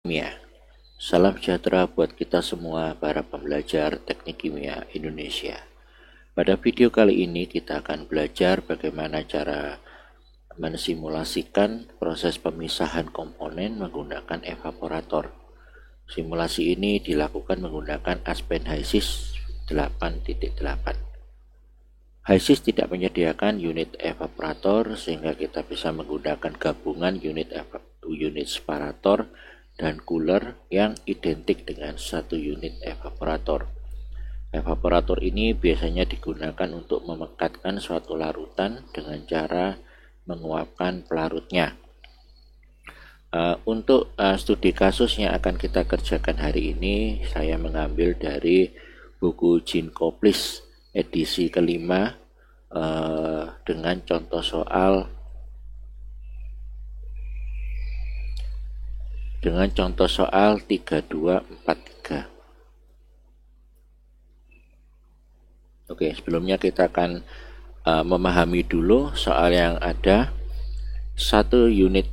Kimia. Salam sejahtera buat kita semua para pembelajar teknik kimia Indonesia. Pada video kali ini kita akan belajar bagaimana cara mensimulasikan proses pemisahan komponen menggunakan evaporator. Simulasi ini dilakukan menggunakan Aspen HYSYS 8.8. HYSYS tidak menyediakan unit evaporator sehingga kita bisa menggunakan gabungan unit separator dan cooler yang identik dengan satu unit evaporator. Evaporator ini biasanya digunakan untuk memekatkan suatu larutan dengan cara menguapkan pelarutnya. Untuk studi kasus yang akan kita kerjakan hari ini, saya mengambil dari buku Jean Koplis edisi kelima dengan contoh soal 3243. Oke, sebelumnya kita akan memahami dulu soal yang ada. Satu unit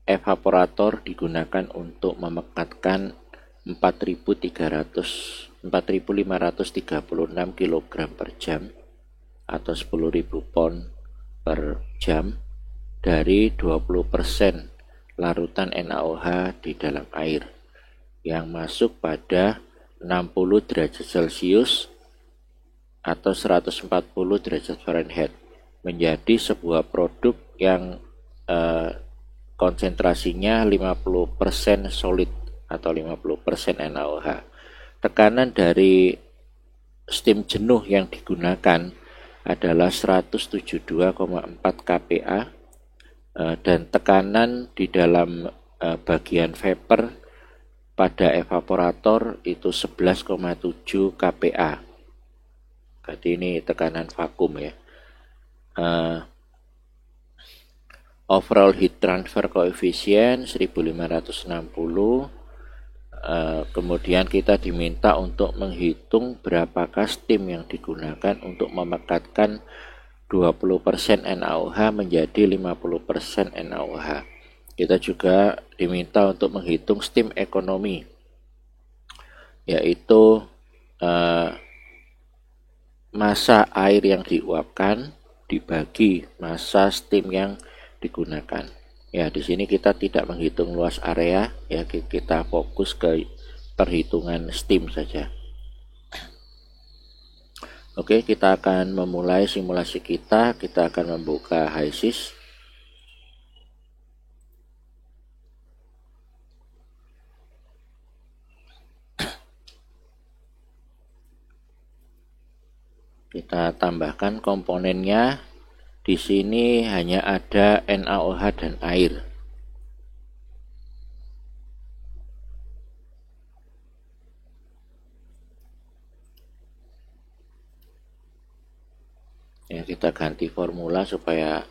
evaporator digunakan untuk memekatkan 4.536 kg per jam atau 10.000 pon per jam dari 20% larutan NaOH di dalam air yang masuk pada 60 derajat Celcius atau 140 derajat Fahrenheit menjadi sebuah produk yang konsentrasinya 50% solid atau 50% NaOH. Tekanan dari steam jenuh yang digunakan adalah 172,4 kPa dan tekanan di dalam bagian vapor pada evaporator itu 11,7 kPa. Berarti ini tekanan vakum ya. Overall heat transfer coefficient 1560. Kemudian kita diminta untuk menghitung berapakah steam yang digunakan untuk memekatkan 20% NaOH menjadi 50% NaOH. Kita juga diminta untuk menghitung steam ekonomi, yaitu massa air yang diuapkan dibagi massa steam yang digunakan. Ya, di sini kita tidak menghitung luas area, ya kita fokus ke perhitungan steam saja. Oke, kita akan memulai simulasi kita. Kita akan membuka HYSYS. Kita tambahkan komponennya. Di sini hanya ada NaOH dan air. Ya, kita ganti formula supaya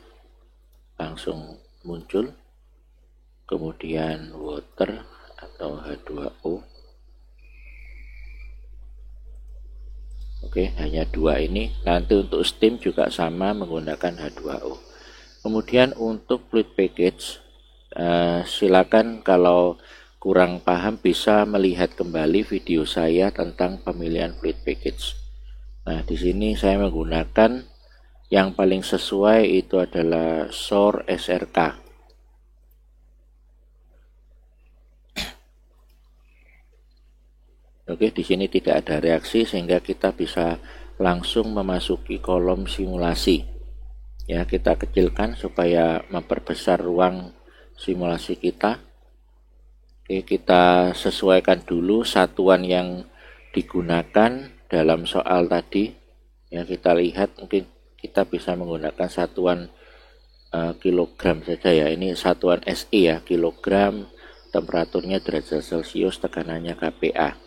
langsung muncul. Kemudian water atau H2O. Oke, hanya dua ini. Nanti untuk steam juga sama menggunakan H2O. Kemudian untuk fluid package, silakan kalau kurang paham bisa melihat kembali video saya tentang pemilihan fluid package. Nah, di sini saya menggunakan yang paling sesuai itu adalah SOR SRK. Oke, di sini tidak ada reaksi sehingga kita bisa langsung memasuki kolom simulasi. Ya, kita kecilkan supaya memperbesar ruang simulasi kita. Oke, kita sesuaikan dulu satuan yang digunakan dalam soal tadi. Ya, kita lihat mungkin kita bisa menggunakan satuan kilogram saja ya. Ini satuan SI ya, kilogram, temperaturnya derajat Celcius, tekanannya kPa.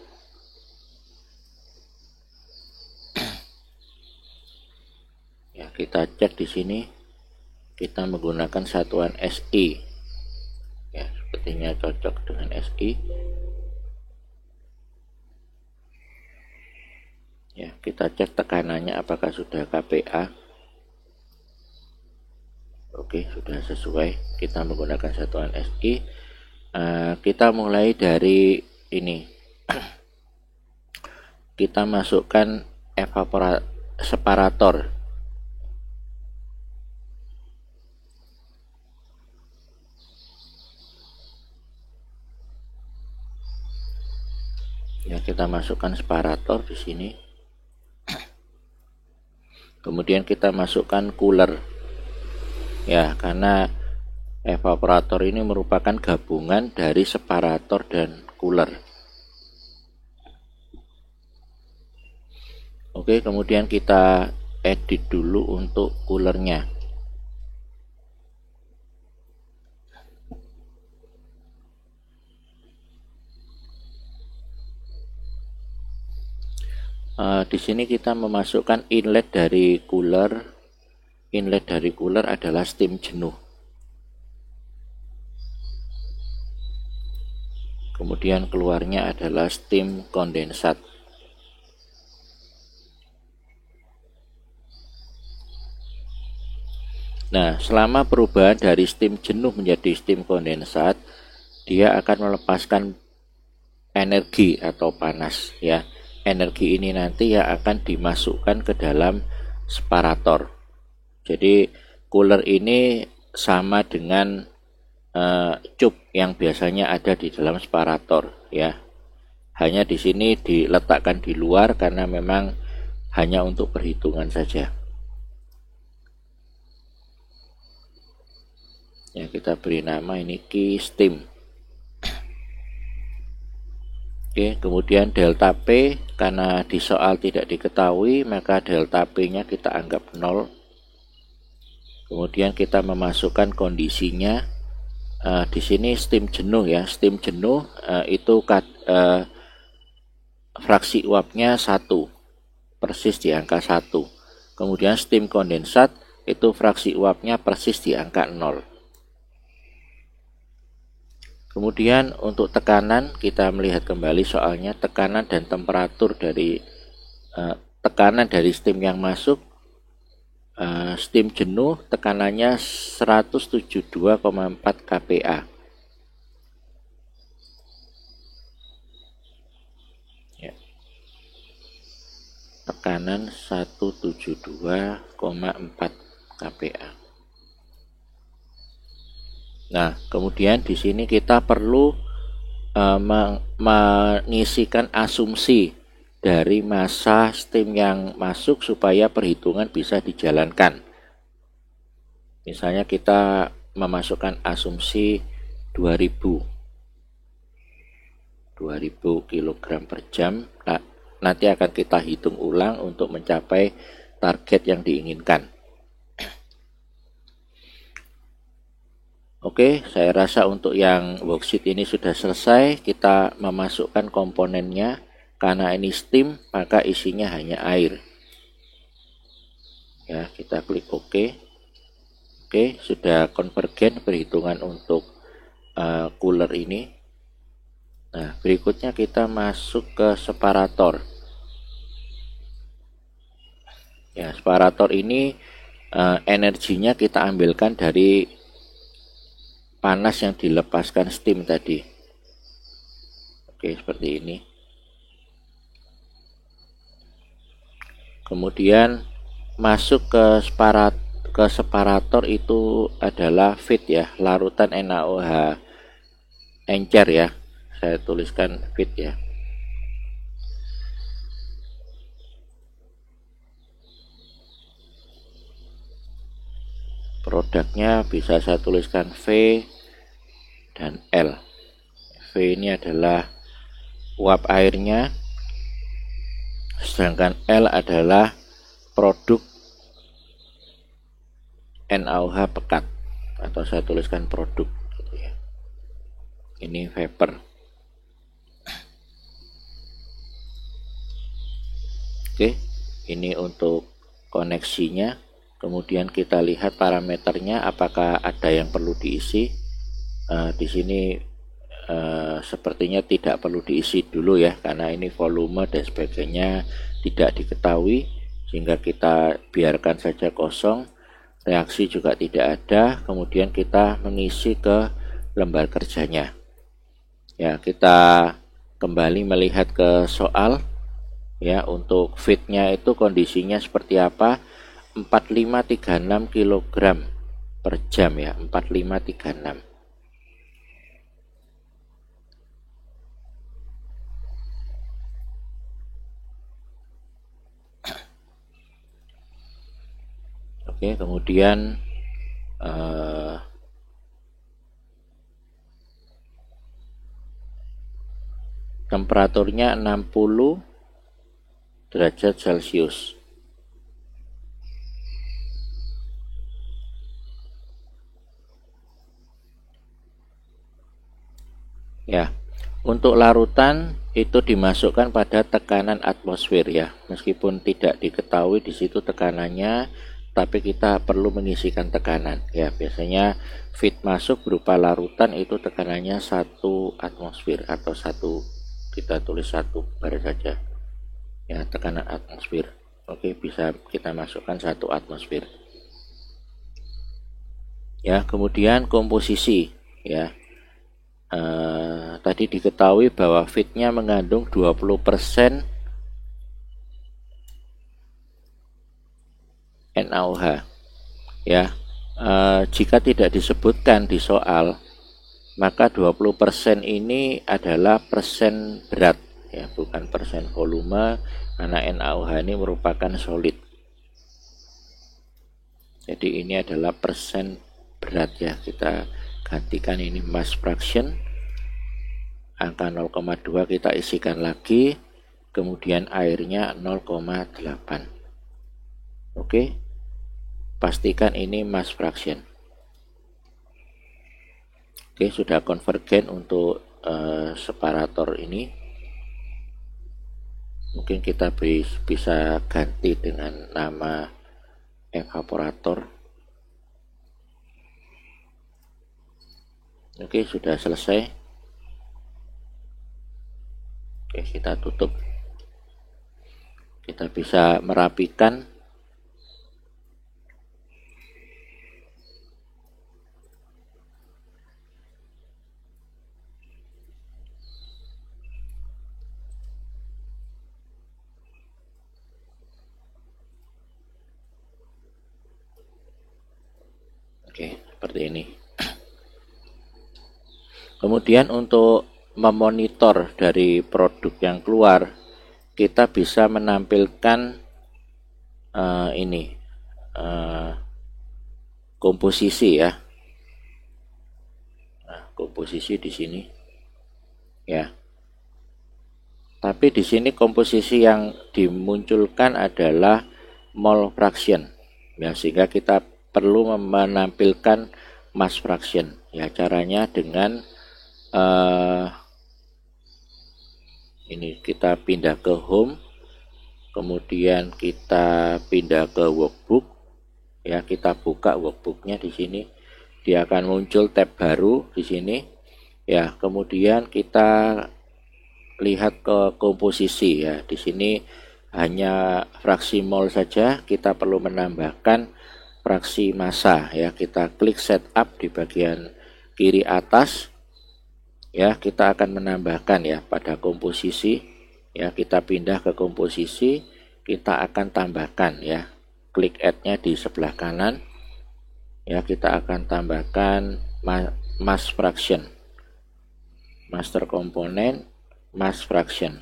Ya, kita cek di sini kita menggunakan satuan SI. Ya, sepertinya cocok dengan SI. Ya, kita cek tekanannya apakah sudah kPa. Oke, sudah sesuai. Kita menggunakan satuan SI. Kita mulai dari ini. Kita masukkan separator. Ya, kita masukkan separator di sini. Kemudian kita masukkan cooler. Ya, karena evaporator ini merupakan gabungan dari separator dan cooler. Oke, kemudian kita edit dulu untuk coolernya. Di sini kita memasukkan inlet dari cooler. Inlet dari cooler adalah steam jenuh. Kemudian keluarnya adalah steam kondensat. Nah, selama perubahan dari steam jenuh menjadi steam kondensat, dia akan melepaskan energi atau panas, ya. Energi ini nanti yang akan dimasukkan ke dalam separator. Jadi cooler ini sama dengan cup yang biasanya ada di dalam separator, ya. Hanya di sini diletakkan di luar karena memang hanya untuk perhitungan saja. Ya, kita beri nama ini key steam. Oke, kemudian delta P, karena di soal tidak diketahui, maka delta P-nya kita anggap 0. Kemudian kita memasukkan kondisinya. Di sini steam jenuh, ya. Steam jenuh itu fraksi uapnya 1, persis di angka 1. Kemudian steam kondensat itu fraksi uapnya persis di angka 0. Kemudian untuk tekanan, kita melihat kembali soalnya tekanan dan temperatur dari tekanan dari steam yang masuk. Steam jenuh tekanannya 172,4 kPa. Ya. Tekanan 172,4 kPa. Nah, kemudian di sini kita perlu mengisikan asumsi dari massa steam yang masuk supaya perhitungan bisa dijalankan. Misalnya kita memasukkan asumsi 2000 kg per jam. Nah, nanti akan kita hitung ulang untuk mencapai target yang diinginkan. Oke, saya rasa untuk yang worksheet ini sudah selesai. Kita memasukkan komponennya. Karena ini steam, maka isinya hanya air. Ya, kita klik OK. Oke, sudah konvergen perhitungan untuk cooler ini. Nah, berikutnya kita masuk ke separator. Ya, separator ini energinya kita ambilkan dari panas yang dilepaskan steam tadi. Oke, seperti ini. Kemudian masuk ke separator itu adalah feed, ya, larutan NaOH encer, ya. Saya tuliskan feed, ya. Produknya bisa saya tuliskan V dan L. V ini adalah uap airnya, sedangkan L adalah produk NaOH pekat, atau saya tuliskan produk, gitu ya. Ini vapor. Oke, ini untuk koneksinya. Kemudian kita lihat parameternya, apakah ada yang perlu diisi. Di sini sepertinya tidak perlu diisi dulu, ya, karena ini volume dan sebagainya tidak diketahui, sehingga kita biarkan saja kosong. Reaksi juga tidak ada. Kemudian kita mengisi ke lembar kerjanya. Ya, kita kembali melihat ke soal. Ya, untuk fitnya itu kondisinya seperti apa? 4536 kg per jam ya, 4536. Oke, kemudian temperaturnya 60 derajat Celcius. Ya, untuk larutan itu dimasukkan pada tekanan atmosfer ya. Meskipun tidak diketahui di situ tekanannya, tapi kita perlu mengisikan tekanan. Ya, biasanya fit masuk berupa larutan itu tekanannya 1 atmosfer atau kita tulis 1 bar saja. Ya, tekanan atmosfer. Oke, bisa kita masukkan 1 atmosfer. Ya, kemudian komposisi ya. Tadi diketahui bahwa fitnya mengandung 20% NaOH ya. Jika tidak disebutkan di soal, maka 20% ini adalah persen berat ya, bukan persen volume, karena NaOH ini merupakan solid. Jadi ini adalah persen berat ya, kita gantikan ini mass fraction, angka 0,2 kita isikan lagi, kemudian airnya 0,8. Oke, pastikan ini mass fraction. Oke, sudah konvergen untuk separator ini. Mungkin kita bisa ganti dengan nama evaporator. Oke, sudah selesai. Oke, kita tutup. Kita bisa merapikan. Oke, seperti ini. Kemudian untuk memonitor dari produk yang keluar, kita bisa menampilkan komposisi ya. Nah, komposisi di sini ya. Tapi di sini komposisi yang dimunculkan adalah mole fraction ya, sehingga kita perlu menampilkan mass fraction ya. Caranya dengan ini kita pindah ke home, kemudian kita pindah ke workbook ya, kita buka workbooknya di sini, dia akan muncul tab baru di sini ya. Kemudian kita lihat ke komposisi ya, di sini hanya fraksi mol saja, kita perlu menambahkan fraksi massa ya. Kita klik setup di bagian kiri atas ya, kita akan menambahkan ya pada komposisi ya, kita pindah ke komposisi, kita akan tambahkan ya, klik add-nya di sebelah kanan ya, kita akan tambahkan mass fraction, master komponen, mass fraction.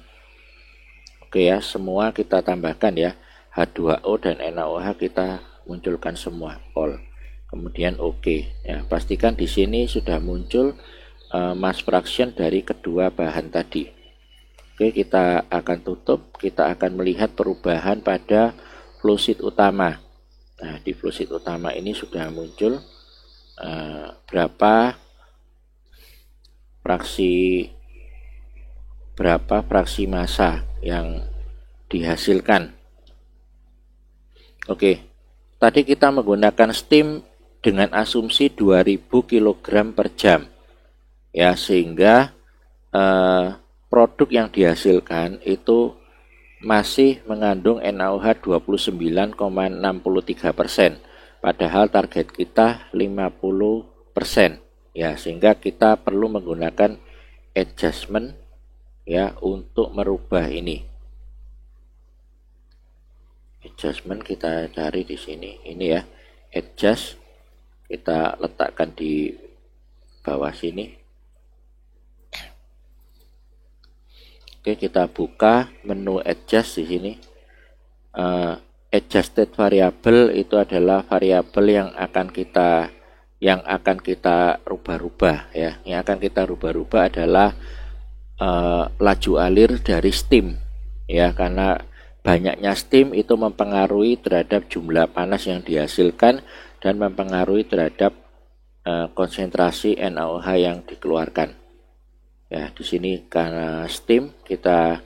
Oke ya, semua kita tambahkan ya, H2O dan NaOH kita munculkan semua all, kemudian oke ya. Pastikan di sini sudah muncul mass fraction dari kedua bahan tadi. Oke, kita akan tutup, kita akan melihat perubahan pada flow sheet utama. Nah, di flow sheet utama ini sudah muncul berapa fraksi massa yang dihasilkan. Oke, tadi kita menggunakan steam dengan asumsi 2000 kg per jam ya, sehingga produk yang dihasilkan itu masih mengandung NaOH 29,63%, padahal target kita 50% ya, sehingga kita perlu menggunakan adjustment ya untuk merubah ini. Adjustment kita cari di sini, ini ya, adjust, kita letakkan di bawah sini. Oke, kita buka menu adjust di sini. Adjusted variable itu adalah variabel yang akan kita rubah-rubah ya. Yang akan kita rubah-rubah adalah laju alir dari steam ya, karena banyaknya steam itu mempengaruhi terhadap jumlah panas yang dihasilkan dan mempengaruhi terhadap konsentrasi NaOH yang dikeluarkan. Ya, di sini karena steam kita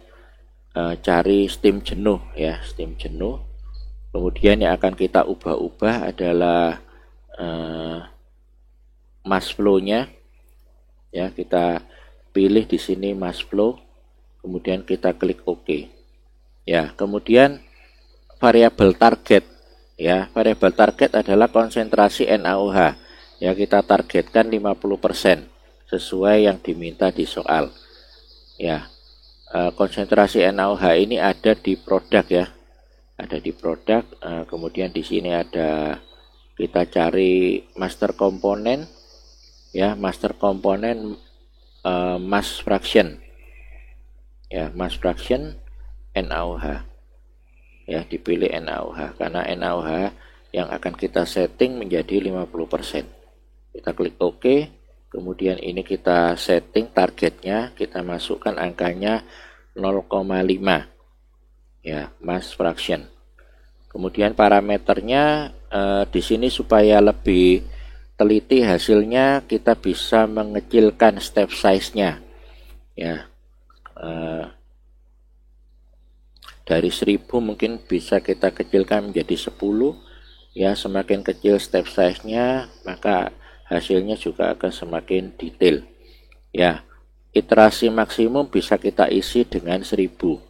cari steam jenuh ya, steam jenuh. Kemudian yang akan kita ubah-ubah adalah mass flow-nya. Ya, kita pilih di sini mass flow. Kemudian kita klik OK. Ya, kemudian variabel target. Ya, variabel target adalah konsentrasi NaOH. Ya, kita targetkan 50% sesuai yang diminta di soal. Ya, konsentrasi NaOH ini ada di produk ya. Ada di produk, kemudian di sini ada, kita cari master komponen ya, master komponen mass fraction ya, mass fraction NaOH ya, dipilih NaOH karena NaOH yang akan kita setting menjadi 50%. Kita klik OK, kemudian ini kita setting targetnya, kita masukkan angkanya 0,5 ya, mass fraction. Kemudian parameternya di sini supaya lebih teliti hasilnya, kita bisa mengecilkan step size-nya ya. Dari 1000 mungkin bisa kita kecilkan menjadi 10 ya. Semakin kecil step size-nya, maka hasilnya juga akan semakin detail ya. Iterasi maksimum bisa kita isi dengan 1000.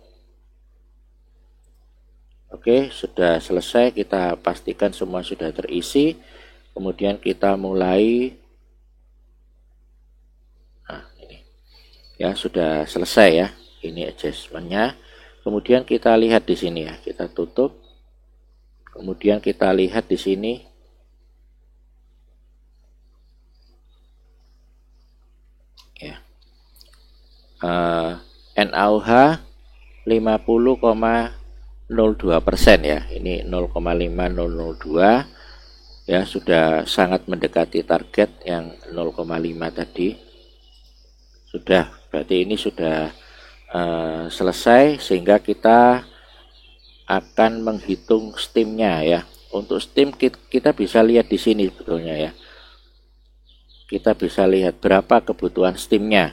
Oke, sudah selesai, kita pastikan semua sudah terisi. Kemudian kita mulai, nah ini ya, sudah selesai ya, ini adjustmentnya. Kemudian kita lihat di sini ya, kita tutup. Kemudian kita lihat di sini ya, NaOH 50,02% ya, ini 0,5002 ya, sudah sangat mendekati target yang 0,5 tadi. Sudah, berarti ini sudah selesai, sehingga kita akan menghitung steamnya ya. Untuk steam kita bisa lihat di sini sebetulnya ya. Kita bisa lihat berapa kebutuhan steamnya.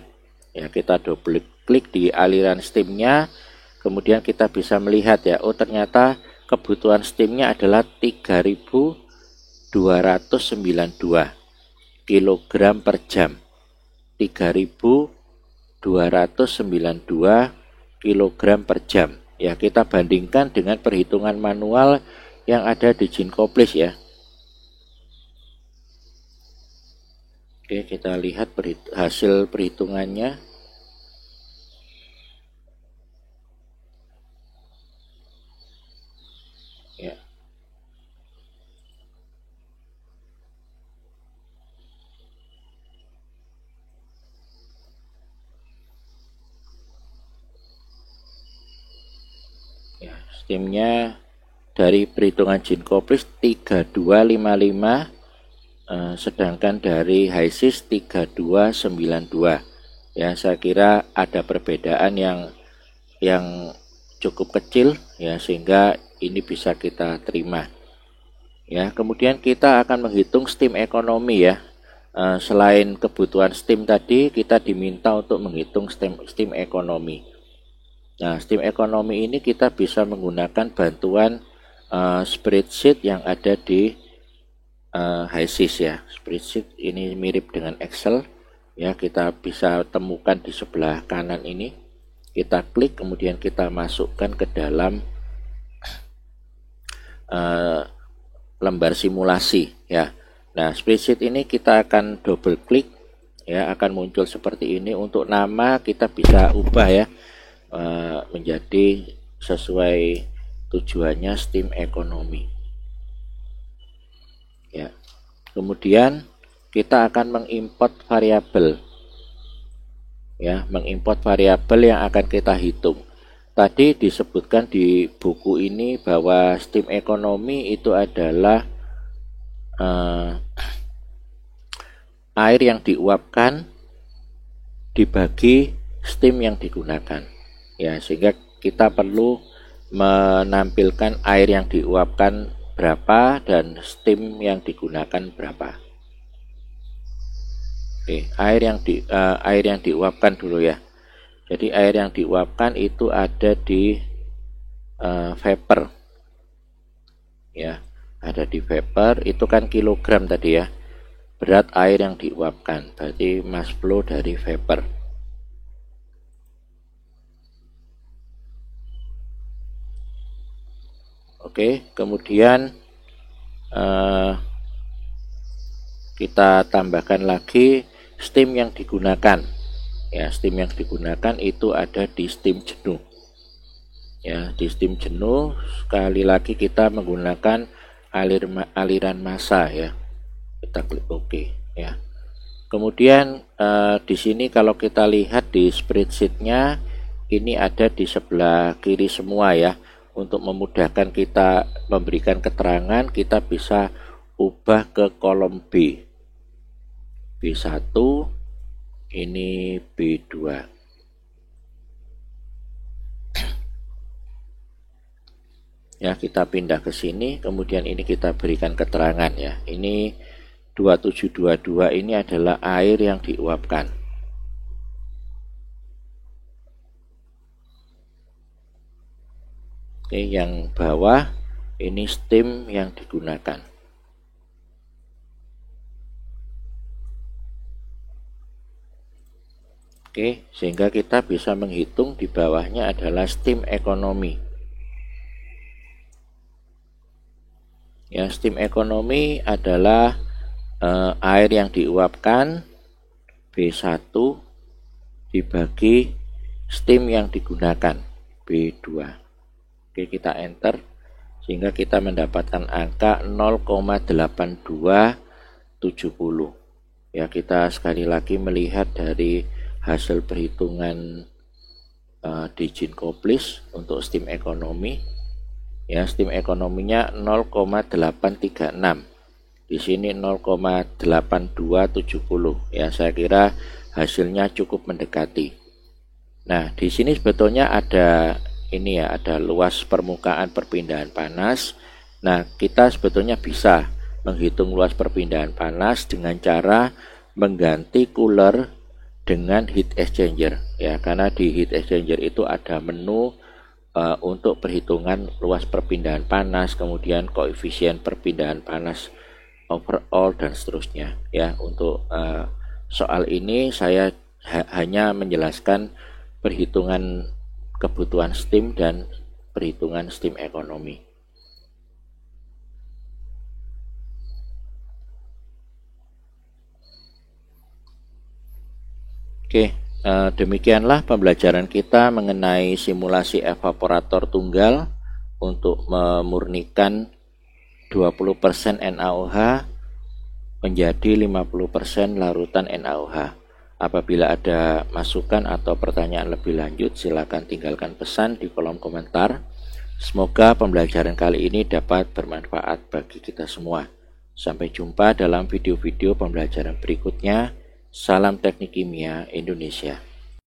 Ya, kita double klik di aliran steamnya, kemudian kita bisa melihat ya, oh ternyata kebutuhan steamnya adalah 3292 kg per jam. 3292 kg per jam ya. Kita bandingkan dengan perhitungan manual yang ada di Ginkoplis ya. Oke, kita lihat hasil perhitungannya. Ya. Ya, steamnya dari perhitungan Ginkoplis 3255, sedangkan dari HiSys 3292 ya. Saya kira ada perbedaan yang cukup kecil ya, sehingga ini bisa kita terima ya. Kemudian kita akan menghitung steam ekonomi ya. Selain kebutuhan steam tadi, kita diminta untuk menghitung steam ekonomi. Nah, steam ekonomi ini kita bisa menggunakan bantuan spreadsheet yang ada di HiSys ya. Spreadsheet ini mirip dengan Excel ya, kita bisa temukan di sebelah kanan ini. Kita klik, kemudian kita masukkan ke dalam lembar simulasi ya. Nah, spreadsheet ini kita akan double klik ya, akan muncul seperti ini. Untuk nama kita bisa ubah ya, menjadi sesuai tujuannya STEAM ekonomi ya. Kemudian kita akan mengimport variabel ya, mengimport variabel yang akan kita hitung. Tadi disebutkan di buku ini bahwa STEAM ekonomi itu adalah air yang diuapkan dibagi steam yang digunakan ya, sehingga kita perlu menampilkan air yang diuapkan berapa dan steam yang digunakan berapa. Oke, air yang diuapkan dulu ya. Jadi air yang diuapkan itu ada di vapor ya, ada di vapor. Itu kan kilogram tadi ya, berat air yang diuapkan, berarti mass flow dari vapor. Oke, kemudian kita tambahkan lagi steam yang digunakan ya. Steam yang digunakan itu ada di steam jenuh ya. Di steam jenuh sekali lagi kita menggunakan aliran massa ya. Kita klik OK ya. Kemudian di sini kalau kita lihat di spreadsheetnya, ini ada di sebelah kiri semua ya. Untuk memudahkan kita memberikan keterangan, kita bisa ubah ke kolom B1, ini B2 ya. Kita pindah ke sini, kemudian ini kita berikan keterangan ya. Ini 2722 ini adalah air yang diuapkan. Oke, yang bawah ini steam yang digunakan. Oke, sehingga kita bisa menghitung di bawahnya adalah steam ekonomi. Ya, steam ekonomi adalah air yang diuapkan B1 dibagi steam yang digunakan B2. Oke, kita enter sehingga kita mendapatkan angka 0,8270 ya. Kita sekali lagi melihat dari hasil perhitungan di Ginkoplis untuk steam ekonomi ya. Steam ekonominya 0,836, di sini 0,8270 ya. Saya kira hasilnya cukup mendekati. Nah, di sini sebetulnya ada ini ya, ada luas permukaan perpindahan panas. Nah, kita sebetulnya bisa menghitung luas perpindahan panas dengan cara mengganti cooler dengan heat exchanger ya, karena di heat exchanger itu ada menu untuk perhitungan luas perpindahan panas, kemudian koefisien perpindahan panas overall dan seterusnya ya. Untuk soal ini saya hanya menjelaskan perhitungan kebutuhan steam dan perhitungan steam ekonomi. Oke, demikianlah pembelajaran kita mengenai simulasi evaporator tunggal untuk memurnikan 20% NaOH menjadi 50% larutan NaOH. Apabila ada masukan atau pertanyaan lebih lanjut, silakan tinggalkan pesan di kolom komentar. Semoga pembelajaran kali ini dapat bermanfaat bagi kita semua. Sampai jumpa dalam video-video pembelajaran berikutnya. Salam Teknik Kimia Indonesia.